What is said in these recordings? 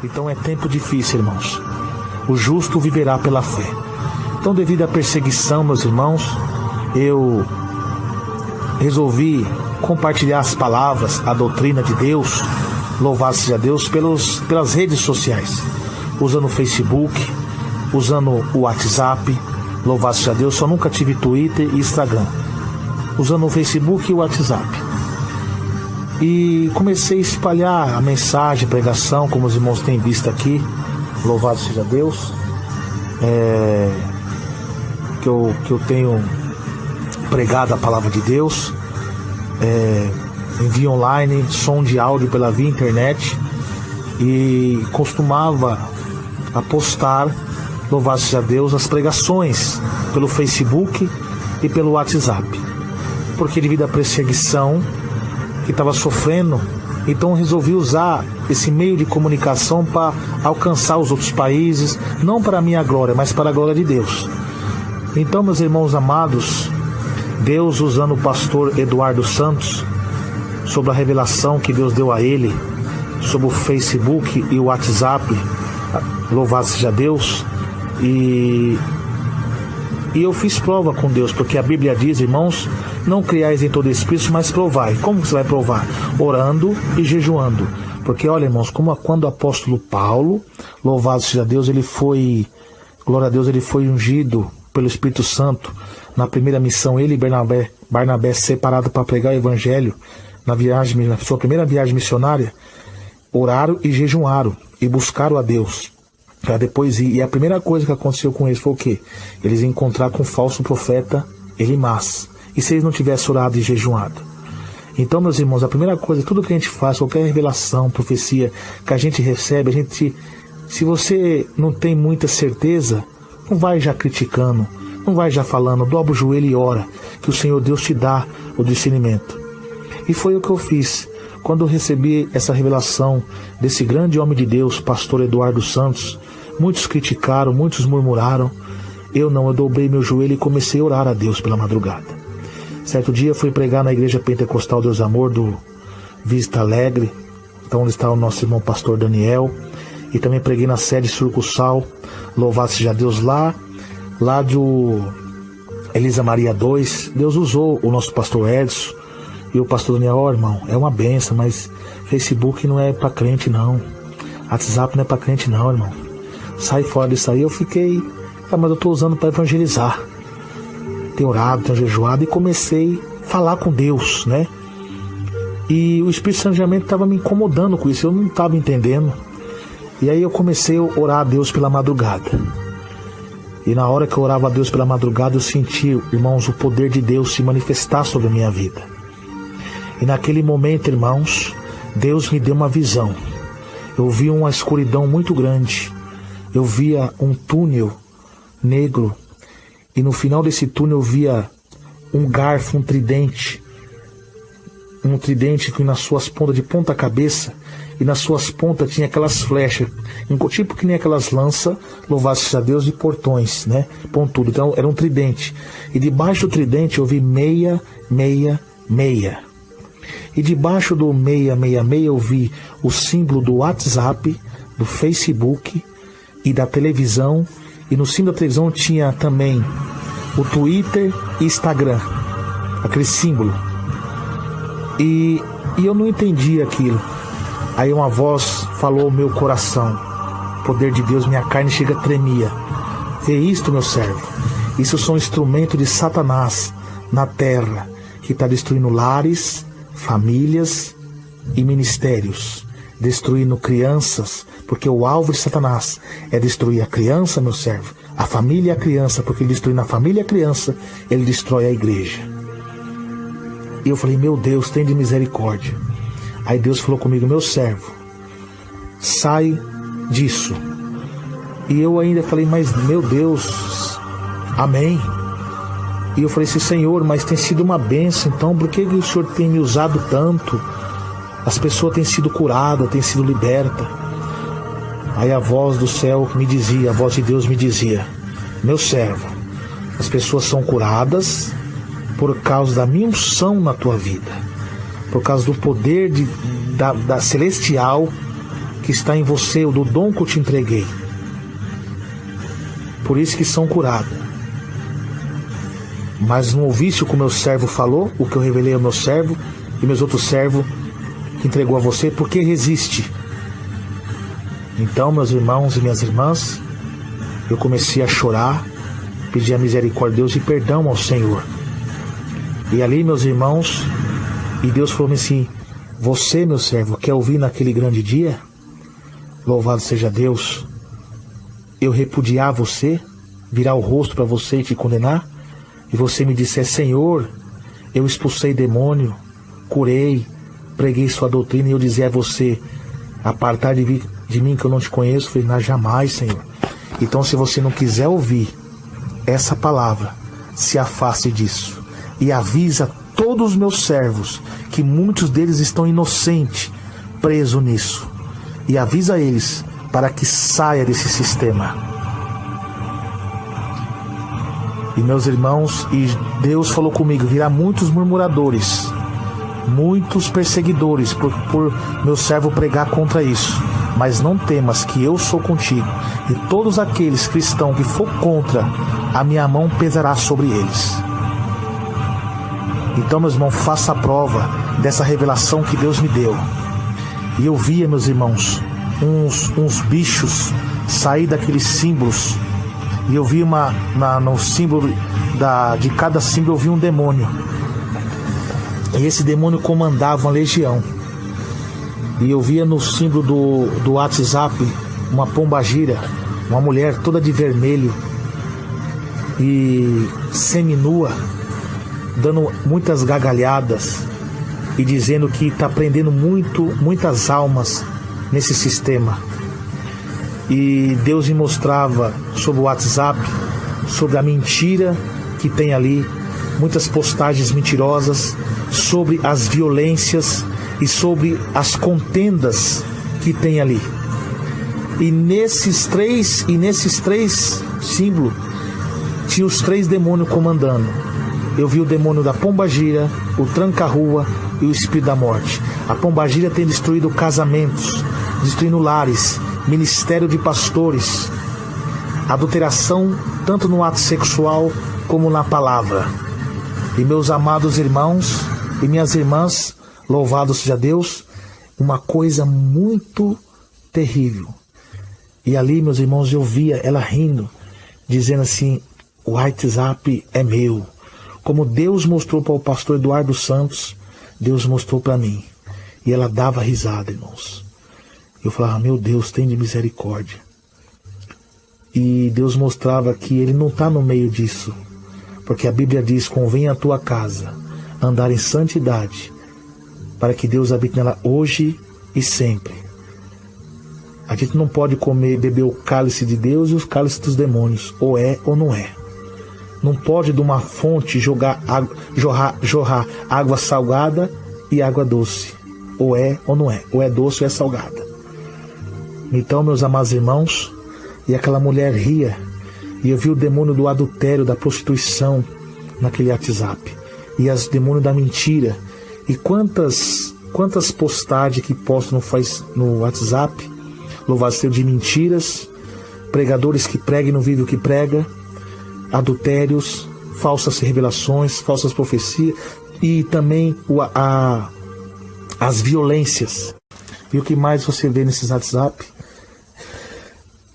Então é tempo difícil, irmãos. O justo viverá pela fé. Então, devido à perseguição, meus irmãos, eu resolvi compartilhar as palavras, a doutrina de Deus, louvado seja Deus, pelas redes sociais, usando o Facebook, usando o WhatsApp, louvado seja Deus. Só nunca tive Twitter e Instagram, usando o Facebook e o WhatsApp. E comecei a espalhar a mensagem, a pregação, como os irmãos têm visto aqui, louvado seja Deus, que eu tenho pregado a palavra de Deus, em via online, som de áudio pela via internet, e costumava postar, louvado seja Deus, as pregações pelo Facebook e pelo WhatsApp, porque devido à perseguição que estava sofrendo, então resolvi usar esse meio de comunicação para alcançar os outros países, não para a minha glória, mas para a glória de Deus. Então, meus irmãos amados, Deus usando o pastor Eduardo Santos, sobre a revelação que Deus deu a ele, sobre o Facebook e o WhatsApp, louvado seja Deus, e eu fiz prova com Deus, porque a Bíblia diz, irmãos, não criais em todo espírito, mas provai. Como você vai provar? Orando e jejuando. Porque olha, irmãos, como quando o apóstolo Paulo, louvado seja Deus, ele foi, glória a Deus, ele foi ungido pelo Espírito Santo na primeira missão, ele e Barnabé separado para pregar o evangelho na sua primeira viagem missionária, oraram e jejuaram e buscaram a Deus para depois ir. E a primeira coisa que aconteceu com eles foi o quê? Eles encontraram com o falso profeta Elimas. E se eles não tivessem orado e jejuado? Então, meus irmãos, a primeira coisa, tudo que a gente faz, qualquer revelação, profecia que a gente recebe, se você não tem muita certeza, não vai já criticando, não vai já falando, dobra o joelho e ora, que o Senhor Deus te dá o discernimento. E foi o que eu fiz. Quando eu recebi essa revelação desse grande homem de Deus, pastor Eduardo Santos, muitos criticaram, muitos murmuraram. Eu dobrei meu joelho e comecei a orar a Deus pela madrugada. Certo dia fui pregar na igreja pentecostal Deus Amor do Vista Alegre, então onde está o nosso irmão pastor Daniel, e também preguei na sede Surcussal, louvado seja Deus, lá do Elisa Maria 2, Deus usou o nosso pastor Edson e o pastor Daniel. Irmão, é uma benção, mas Facebook não é para crente não, WhatsApp não é para crente não, irmão, sai fora disso aí. Eu fiquei, mas eu estou usando para evangelizar. Tenho orado, tenho jejuado, e comecei a falar com Deus, né? E o Espírito Santo realmente estava me incomodando com isso, eu não estava entendendo. E aí eu comecei a orar a Deus pela madrugada. E na hora que eu orava a Deus pela madrugada, eu senti, irmãos, o poder de Deus se manifestar sobre a minha vida. E naquele momento, irmãos, Deus me deu uma visão. Eu vi uma escuridão muito grande. Eu via um túnel negro. E no final desse túnel eu via um garfo, um tridente que nas suas pontas, de ponta cabeça, e nas suas pontas tinha aquelas flechas, tipo que nem aquelas lanças, louvado seja Deus, de portões, né? Pontudo. Então era um tridente. E debaixo do tridente eu vi 666. E debaixo do 666 eu vi o símbolo do WhatsApp, do Facebook e da televisão. E no símbolo da televisão tinha também o Twitter e Instagram, aquele símbolo. E eu não entendi aquilo. Aí uma voz falou ao meu coração, poder de Deus, minha carne chega a tremia. Vê isto, meu servo, isso são instrumentos de Satanás na terra, que está destruindo lares, famílias e ministérios, destruindo crianças, porque o alvo de Satanás é destruir a criança, meu servo, a família e a criança, porque ele destruindo a família e a criança, ele destrói a igreja. E eu falei, meu Deus, tem de misericórdia. Aí Deus falou comigo, meu servo, sai disso. E eu ainda falei, mas meu Deus, amém. E eu falei assim, Senhor, mas tem sido uma bênção, então por que o Senhor tem me usado tanto? As pessoas têm sido curadas, têm sido libertas. Aí a voz do céu me dizia, a voz de Deus me dizia, meu servo, as pessoas são curadas por causa da minha unção na tua vida, por causa do poder da celestial que está em você, do dom que eu te entreguei. Por isso que são curadas. Mas não ouviste o que o meu servo falou, o que eu revelei ao meu servo e meus outros servos que entregou a você, porque resiste. Então, meus irmãos e minhas irmãs, eu comecei a chorar, pedir a misericórdia de Deus e perdão ao Senhor. E ali, meus irmãos, e Deus falou assim: você, meu servo, quer ouvir naquele grande dia? Louvado seja Deus. Eu repudiar você, virar o rosto para você e te condenar, e você me disser: Senhor, eu expulsei demônio, curei, preguei sua doutrina, e eu dizer a você: apartar de mim que eu não te conheço. Eu falei: não, jamais, Senhor. Então, se você não quiser ouvir essa palavra, se afaste disso e avisa todos os meus servos que muitos deles estão inocentes, presos nisso, e avisa eles para que saia desse sistema. E meus irmãos, e Deus falou comigo: virá muitos murmuradores, muitos perseguidores por meu servo pregar contra isso. Mas não temas, que eu sou contigo, e todos aqueles cristãos que for contra, a minha mão pesará sobre eles. Então, meus irmãos, faça a prova dessa revelação que Deus me deu. E eu via, meus irmãos, uns bichos sair daqueles símbolos. E eu vi no símbolo de cada símbolo, eu vi um demônio. E esse demônio comandava uma legião. E eu via no símbolo do WhatsApp uma pombagira, uma mulher toda de vermelho e seminua, dando muitas gargalhadas e dizendo que está prendendo muitas almas nesse sistema. E Deus me mostrava sobre o WhatsApp, sobre a mentira que tem ali, muitas postagens mentirosas, sobre as violências e sobre as contendas que tem ali. E nesses três símbolos tinha os 3 demônios comandando. Eu vi o demônio da pombagira, o tranca-rua e o espírito da morte. A pombagira tem destruído casamentos, destruindo lares, ministério de pastores, adulteração tanto no ato sexual como na palavra. E meus amados irmãos e minhas irmãs, louvado seja Deus, uma coisa muito terrível. E ali, meus irmãos, eu via ela rindo, dizendo assim: o WhatsApp é meu. Como Deus mostrou para o pastor Eduardo Santos, Deus mostrou para mim. E ela dava risada, irmãos. Eu falava: meu Deus, tem de misericórdia. E Deus mostrava que Ele não está no meio disso. Porque a Bíblia diz: convém a tua casa andar em santidade, para que Deus habite nela hoje e sempre. A gente não pode beber o cálice de Deus e os cálices dos demônios. Ou é ou não é. Não pode de uma fonte jorrar água salgada e água doce. Ou é ou não é. Ou é doce ou é salgada. Então, meus amados irmãos, e aquela mulher ria. E eu vi o demônio do adultério, da prostituição naquele WhatsApp. E os demônios da mentira. E quantas postagens que postam no WhatsApp, louvado seja, de mentiras, pregadores que pregam e não vivem o que prega, adultérios, falsas revelações, falsas profecias e também as violências. E o que mais você vê nesses WhatsApp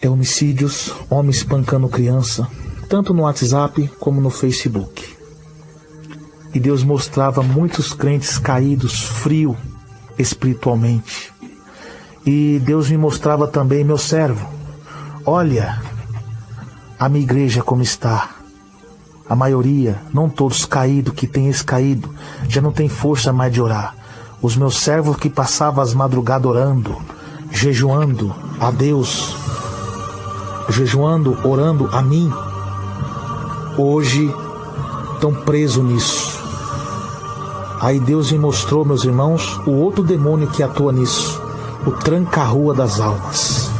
é homicídios, homens espancando criança, tanto no WhatsApp como no Facebook. E Deus mostrava muitos crentes caídos, frios espiritualmente. E Deus me mostrava também: meu servo, olha a minha igreja como está. A maioria, não todos caídos, que tem caído, já não tem força mais de orar. Os meus servos que passavam as madrugadas orando, jejuando a Deus, jejuando, orando a mim, hoje estão presos nisso. Aí Deus me mostrou, meus irmãos, o outro demônio que atua nisso, o tranca-rua das almas.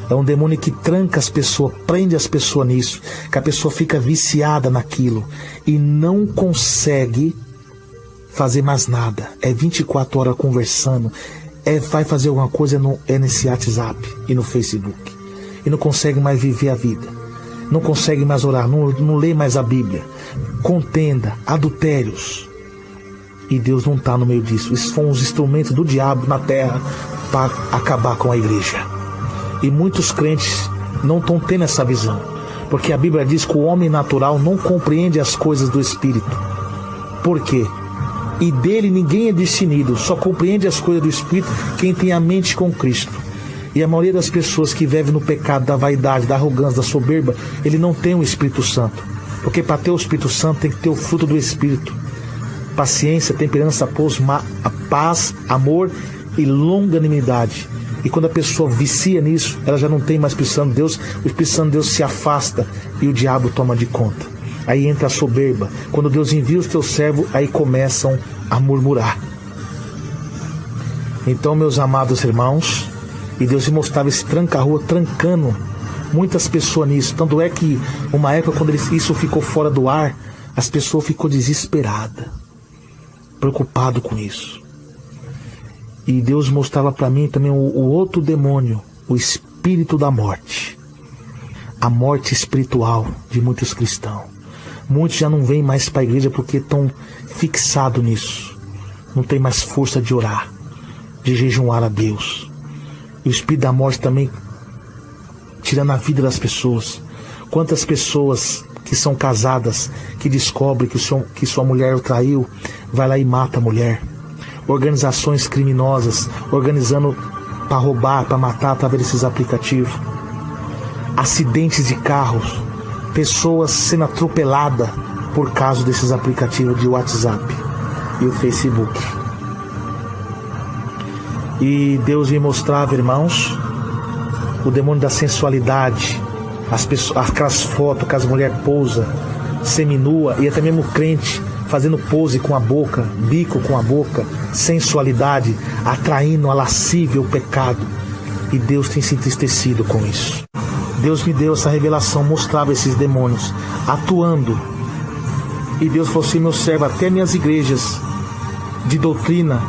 É um demônio que tranca as pessoas, prende as pessoas nisso, que a pessoa fica viciada naquilo e não consegue fazer mais nada. É 24 horas conversando, vai fazer alguma coisa nesse WhatsApp e no Facebook. E não consegue mais viver a vida. Não consegue mais orar, não lê mais a Bíblia. Contenda, adultérios. E Deus não está no meio disso. Esses foram os instrumentos do diabo na terra para acabar com a igreja. E muitos crentes não estão tendo essa visão. Porque a Bíblia diz que o homem natural não compreende as coisas do Espírito. Por quê? E dele ninguém é discernido, só compreende as coisas do Espírito quem tem a mente com Cristo. E a maioria das pessoas que vivem no pecado da vaidade, da arrogância, da soberba, ele não tem o Espírito Santo. Porque para ter o Espírito Santo tem que ter o fruto do Espírito. Paciência, temperança, paz, amor e longanimidade. E quando a pessoa vicia nisso, ela já não tem mais o Espírito Santo de Deus, o Espírito Santo de Deus se afasta e o diabo toma de conta. Aí entra a soberba. Quando Deus envia os teus servos, aí começam a murmurar. Então, meus amados irmãos, e Deus me mostrava esse tranca-rua trancando muitas pessoas nisso. Tanto é que uma época quando isso ficou fora do ar, as pessoas ficou desesperadas, preocupado com isso. E Deus mostrava para mim também o outro demônio, o espírito da morte. A morte espiritual de muitos cristãos. Muitos já não vêm mais para a igreja porque estão fixados nisso. Não tem mais força de orar, de jejuar a Deus. E o espírito da morte também tirando a vida das pessoas. Quantas pessoas que são casadas, que descobrem que sua mulher o traiu, vai lá e mata a mulher. Organizações criminosas, organizando para roubar, para matar através desses aplicativos. Acidentes de carros, pessoas sendo atropeladas por causa desses aplicativos de WhatsApp e o Facebook. E Deus me mostrava, irmãos, o demônio da sensualidade, aquelas fotos que as mulheres pousam, seminua, e até mesmo o crente fazendo pose com a boca, bico com a boca, sensualidade, atraindo a lascívia, o pecado. E Deus tem se entristecido com isso. Deus me deu essa revelação, mostrava esses demônios atuando. E Deus falou assim: meu servo, até minhas igrejas de doutrina,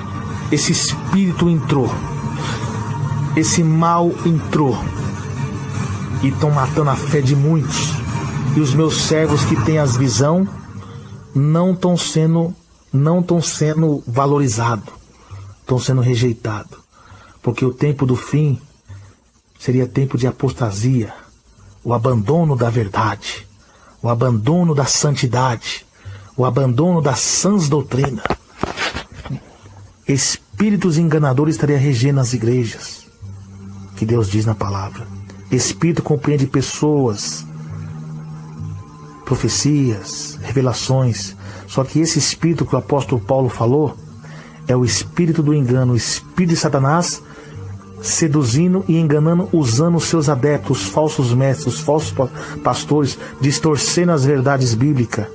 esse espírito entrou, esse mal entrou, e estão matando a fé de muitos. E os meus servos que têm as visão não estão sendo valorizados, estão sendo rejeitados, porque o tempo do fim seria tempo de apostasia, o abandono da verdade, o abandono da santidade, o abandono das sãs doutrinas. Espíritos enganadores estariam regendo as igrejas, que Deus diz na palavra. Espírito compreende pessoas, profecias, revelações. Só que esse espírito que o apóstolo Paulo falou é o espírito do engano, o espírito de Satanás, seduzindo e enganando, usando os seus adeptos, os falsos mestres, os falsos pastores, distorcendo as verdades bíblicas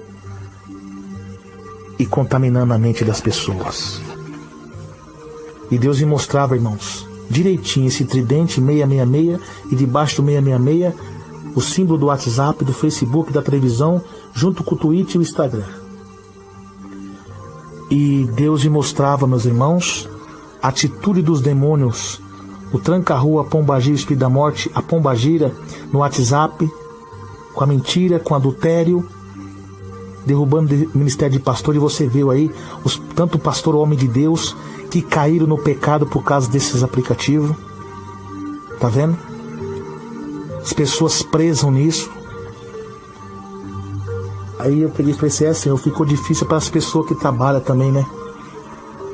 e contaminando a mente das pessoas. E Deus me mostrava, irmãos, direitinho esse tridente 666, e debaixo do 666 o símbolo do WhatsApp, do Facebook, da televisão, junto com o Twitter e o Instagram. E Deus me mostrava, meus irmãos, a atitude dos demônios, o tranca-rua, a pombagira, o espírito da morte, a pombagira no WhatsApp, com a mentira, com o adultério, derrubando o ministério de pastor. E você viu aí tanto o pastor, o homem de Deus, que caíram no pecado por causa desses aplicativos. Tá vendo? As pessoas presam nisso. Aí eu peguei e falei assim: Senhor, ficou difícil para as pessoas que trabalham também, né?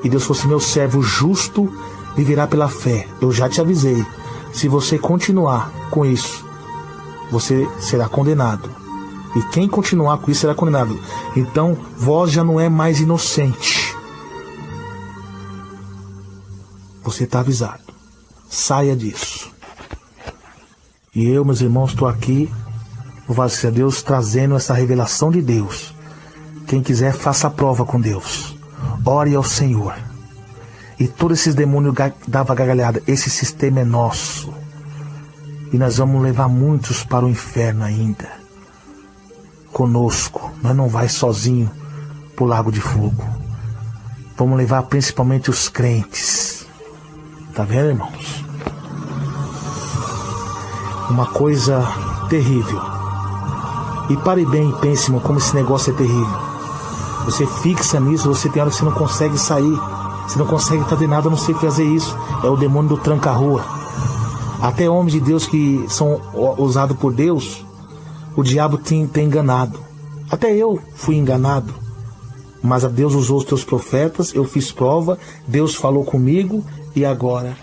E Deus falou assim: meu servo justo viverá pela fé. Eu já te avisei, se você continuar com isso, você será condenado. E quem continuar com isso será condenado. Então, vós já não é mais inocente. Você está avisado. Saia disso. E eu, meus irmãos, estou aqui, louvado seja Deus, trazendo essa revelação de Deus. Quem quiser, faça a prova com Deus. Ore ao Senhor. E todos esses demônios davam gargalhada. Esse sistema é nosso. E nós vamos levar muitos para o inferno ainda. Conosco. Nós não vai sozinho para o lago de fogo. Vamos levar principalmente os crentes. Tá vendo, irmãos? Uma coisa terrível. E pare bem e pense, irmão, como esse negócio é terrível. Você fixa nisso, você tem hora que você não consegue sair. Você não consegue fazer nada, não sei fazer isso. É o demônio do tranca-rua. Até homens de Deus que são usados por Deus, o diabo tem enganado. Até eu fui enganado. Mas a Deus usou os teus profetas, eu fiz prova, Deus falou comigo e agora